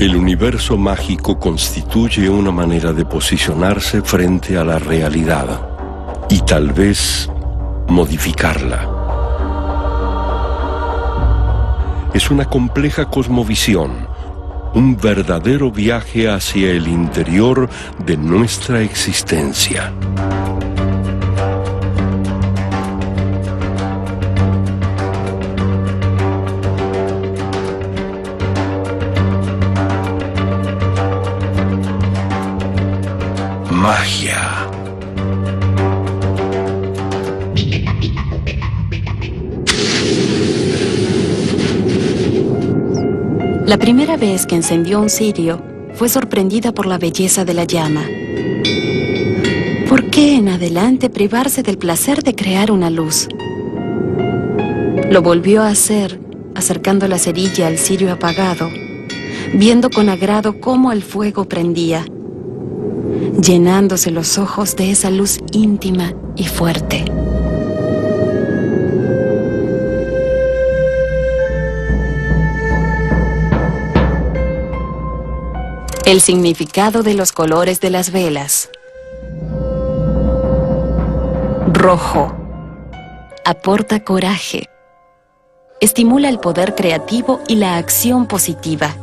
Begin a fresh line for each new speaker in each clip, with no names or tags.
El universo mágico constituye una manera de posicionarse frente a la realidad y tal vez modificarla. Es una compleja cosmovisión, un verdadero viaje hacia el interior de nuestra existencia. Magia.
La primera vez que encendió un cirio, fue sorprendida por la belleza de la llama. ¿Por qué en adelante privarse del placer de crear una luz? Lo volvió a hacer, acercando la cerilla al cirio apagado, viendo con agrado cómo el fuego prendía, llenándose los ojos de esa luz íntima y fuerte. El significado de los colores de las velas. Rojo. Aporta coraje. Estimula el poder creativo y la acción positiva.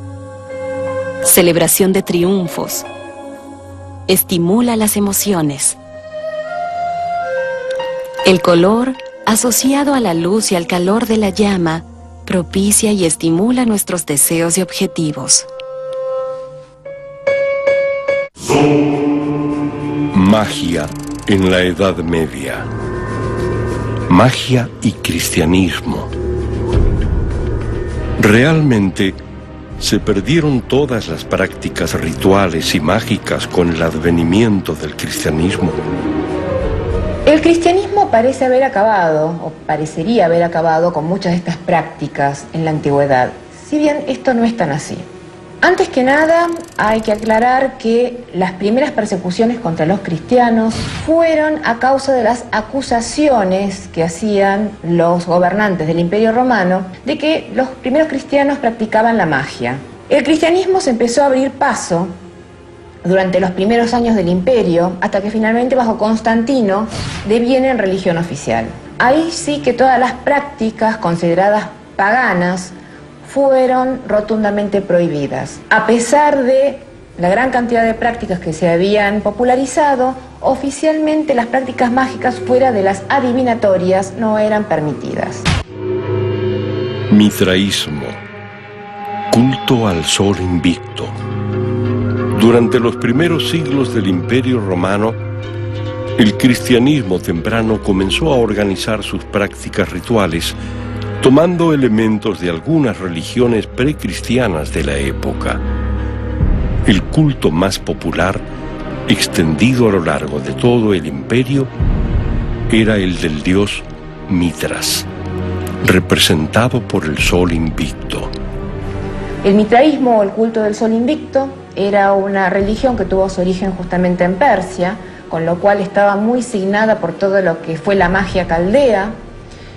Celebración de triunfos. Estimula las emociones. El color, asociado a la luz y al calor de la llama, propicia y estimula nuestros deseos y objetivos.
Magia en la Edad Media. Magia y cristianismo. Realmente, se perdieron todas las prácticas rituales y mágicas con el advenimiento del cristianismo.
El cristianismo parece haber acabado, o parecería haber acabado con muchas de estas prácticas en la antigüedad, si bien esto no es tan así. Antes que nada, hay que aclarar que las primeras persecuciones contra los cristianos fueron a causa de las acusaciones que hacían los gobernantes del Imperio Romano de que los primeros cristianos practicaban la magia. El cristianismo se empezó a abrir paso durante los primeros años del imperio, hasta que finalmente bajo Constantino deviene en religión oficial. Ahí sí que todas las prácticas consideradas paganas fueron rotundamente prohibidas. A pesar de la gran cantidad de prácticas que se habían popularizado, oficialmente las prácticas mágicas fuera de las adivinatorias no eran permitidas.
Mitraísmo. Culto al sol invicto. Durante los primeros siglos del Imperio Romano, el cristianismo temprano comenzó a organizar sus prácticas rituales tomando elementos de algunas religiones precristianas de la época. El culto más popular, extendido a lo largo de todo el imperio, era el del dios Mitras, representado por el sol invicto.
El mitraísmo o el culto del sol invicto era una religión que tuvo su origen justamente en Persia, con lo cual estaba muy signada por todo lo que fue la magia caldea,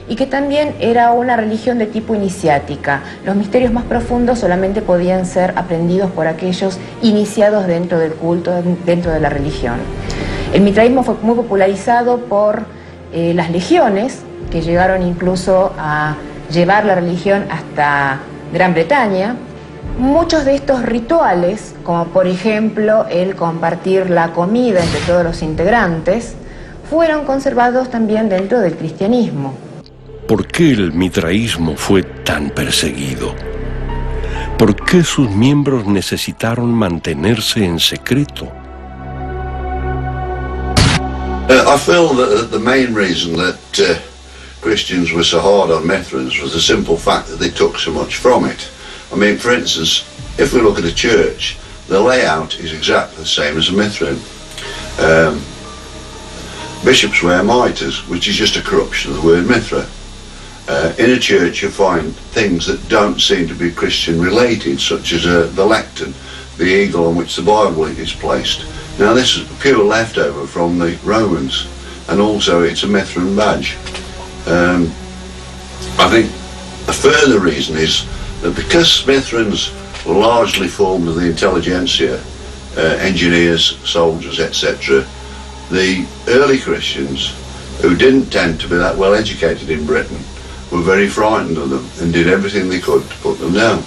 y que también era una religión de tipo iniciática. Los misterios más profundos solamente podían ser aprendidos por aquellos iniciados dentro del culto, dentro de la religión. El mitraísmo fue muy popularizado por las legiones, que llegaron incluso a llevar la religión hasta Gran Bretaña. Muchos de estos rituales, como por ejemplo el compartir la comida entre todos los integrantes, fueron conservados también dentro del cristianismo.
¿Por qué el mitraísmo fue tan perseguido? ¿Por qué sus miembros necesitaron mantenerse en secreto?
I feel that the main reason that Christians were so hard on Mithrans was the simple fact that they took so much from it. I mean, for instance, if we look at a church, the layout is exactly the same as a Mithrin. Bishops wear mitres, which is just a corruption of the word Mithra. In a church you find things that don't seem to be Christian related, such as the lectern, the eagle on which the Bible is placed. Now this is pure leftover from the Romans, and also it's a Mithran badge. I think a further reason is that because Mithrans were largely formed of the intelligentsia, engineers, soldiers, etc. The early Christians, who didn't tend to be that well educated in Britain, were very frightened of them and did everything they could to put them down.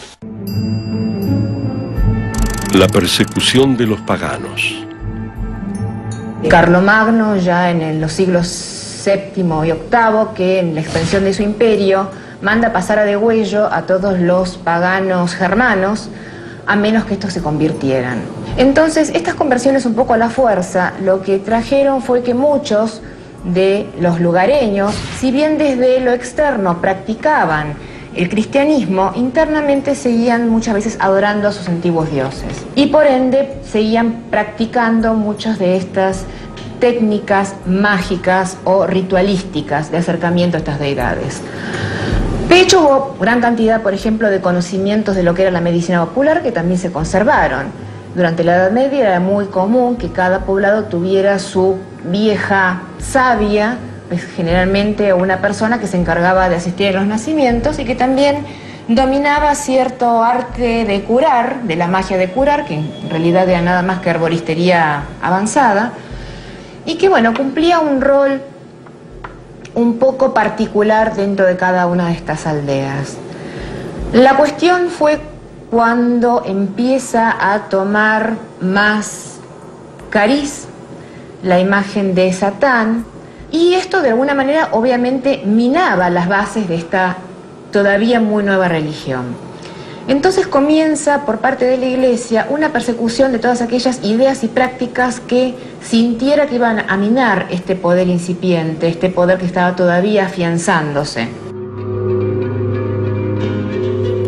La persecución de los paganos.
Carlomagno, ya en los siglos VII y VIII, que en la expansión de su imperio manda pasar a degüello a todos los paganos germanos, a menos que estos se convirtieran. Entonces, estas conversiones un poco a la fuerza, lo que trajeron fue que muchos de los lugareños, si bien desde lo externo practicaban el cristianismo, internamente seguían muchas veces adorando a sus antiguos dioses. Y por ende, seguían practicando muchas de estas técnicas mágicas o ritualísticas de acercamiento a estas deidades. De hecho, hubo gran cantidad, por ejemplo, de conocimientos de lo que era la medicina popular que también se conservaron. Durante la Edad Media era muy común que cada poblado tuviera su vieja sabia, pues generalmente una persona que se encargaba de asistir a los nacimientos y que también dominaba cierto arte de curar, de la magia de curar, que en realidad era nada más que herboristería avanzada, y que, bueno, cumplía un rol un poco particular dentro de cada una de estas aldeas. La cuestión fue cuando empieza a tomar más cariz la imagen de Satán, y esto de alguna manera obviamente minaba las bases de esta todavía muy nueva religión. Entonces comienza por parte de la Iglesia una persecución de todas aquellas ideas y prácticas que sintiera que iban a minar este poder incipiente, este poder que estaba todavía afianzándose.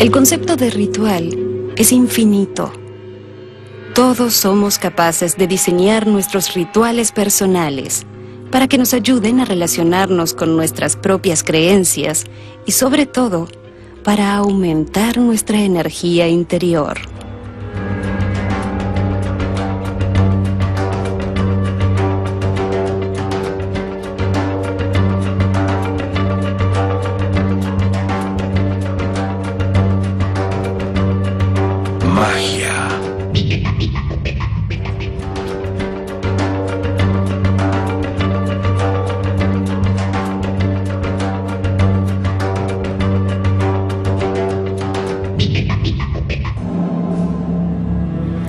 El concepto de ritual es infinito. Todos somos capaces de diseñar nuestros rituales personales para que nos ayuden a relacionarnos con nuestras propias creencias y, sobre todo, para aumentar nuestra energía interior.
Magia.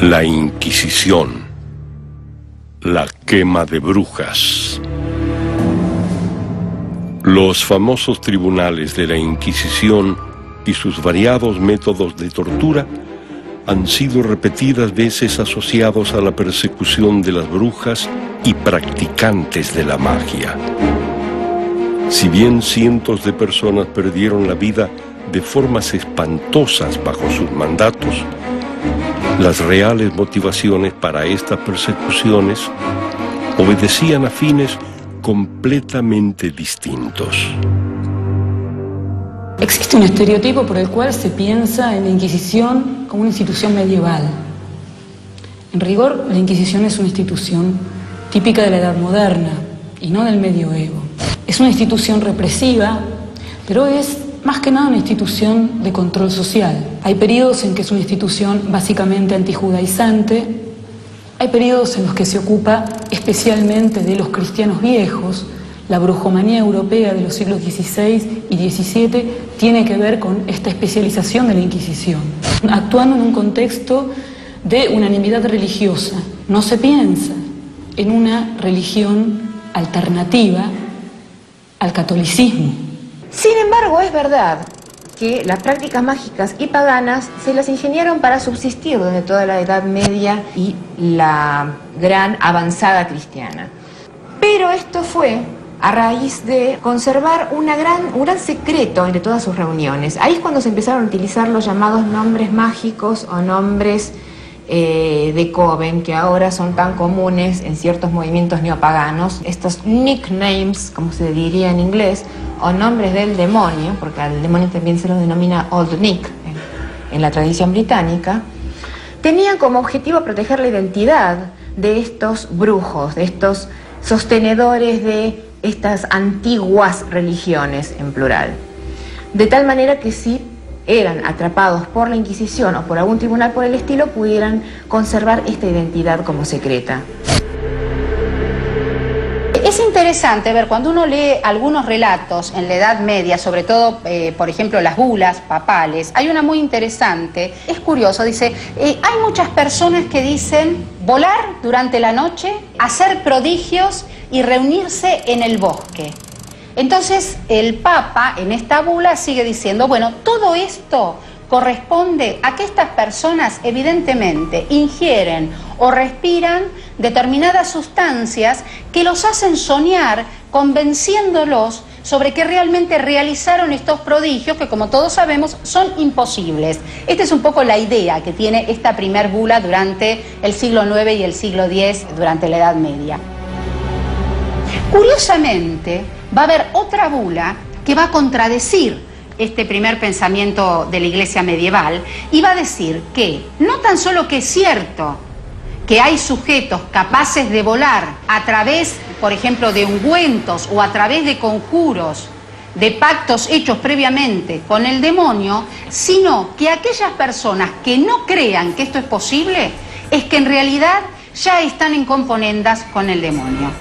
La Inquisición, la quema de brujas. Los famosos tribunales de la Inquisición y sus variados métodos de tortura han sido repetidas veces asociados a la persecución de las brujas y practicantes de la magia. Si bien cientos de personas perdieron la vida de formas espantosas bajo sus mandatos, las reales motivaciones para estas persecuciones obedecían a fines completamente distintos.
Existe un estereotipo por el cual se piensa en la Inquisición como una institución medieval. En rigor, la Inquisición es una institución típica de la Edad Moderna y no del Medioevo. Es una institución represiva, pero es más que nada una institución de control social. Hay periodos en que es una institución básicamente antijudaizante, hay periodos en los que se ocupa especialmente de los cristianos viejos. La brujomanía europea de los siglos XVI y XVII tiene que ver con esta especialización de la Inquisición, actuando en un contexto de unanimidad religiosa. No se piensa en una religión alternativa al catolicismo.
Sin embargo, es verdad que las prácticas mágicas y paganas se las ingeniaron para subsistir desde toda la Edad Media y la gran avanzada cristiana. Pero esto fue a raíz de conservar un gran secreto entre todas sus reuniones. Ahí es cuando se empezaron a utilizar los llamados nombres mágicos o nombres de coven, que ahora son tan comunes en ciertos movimientos neopaganos, estos nicknames, como se diría en inglés, o nombres del demonio, porque al demonio también se lo denomina Old Nick en la tradición británica, tenían como objetivo proteger la identidad de estos brujos, de estos sostenedores de estas antiguas religiones en plural. De tal manera que si eran atrapados por la Inquisición o por algún tribunal por el estilo pudieran conservar esta identidad como secreta.
Es interesante ver cuando uno lee algunos relatos en la Edad Media, sobre todo, por ejemplo, las bulas papales. Hay una muy interesante, es curioso, dice, hay muchas personas que dicen volar durante la noche, hacer prodigios y reunirse en el bosque. Entonces el Papa en esta bula sigue diciendo, bueno, todo esto corresponde a que estas personas evidentemente ingieren o respiran determinadas sustancias que los hacen soñar, convenciéndolos sobre que realmente realizaron estos prodigios que, como todos sabemos, son imposibles. Esta es un poco la idea que tiene esta primer bula durante el siglo IX y el siglo X, durante la Edad Media. Curiosamente, va a haber otra bula que va a contradecir este primer pensamiento de la Iglesia medieval y va a decir que no tan solo que es cierto que hay sujetos capaces de volar a través, por ejemplo, de ungüentos o a través de conjuros, de pactos hechos previamente con el demonio, sino que aquellas personas que no crean que esto es posible, es que en realidad ya están en componendas con el demonio.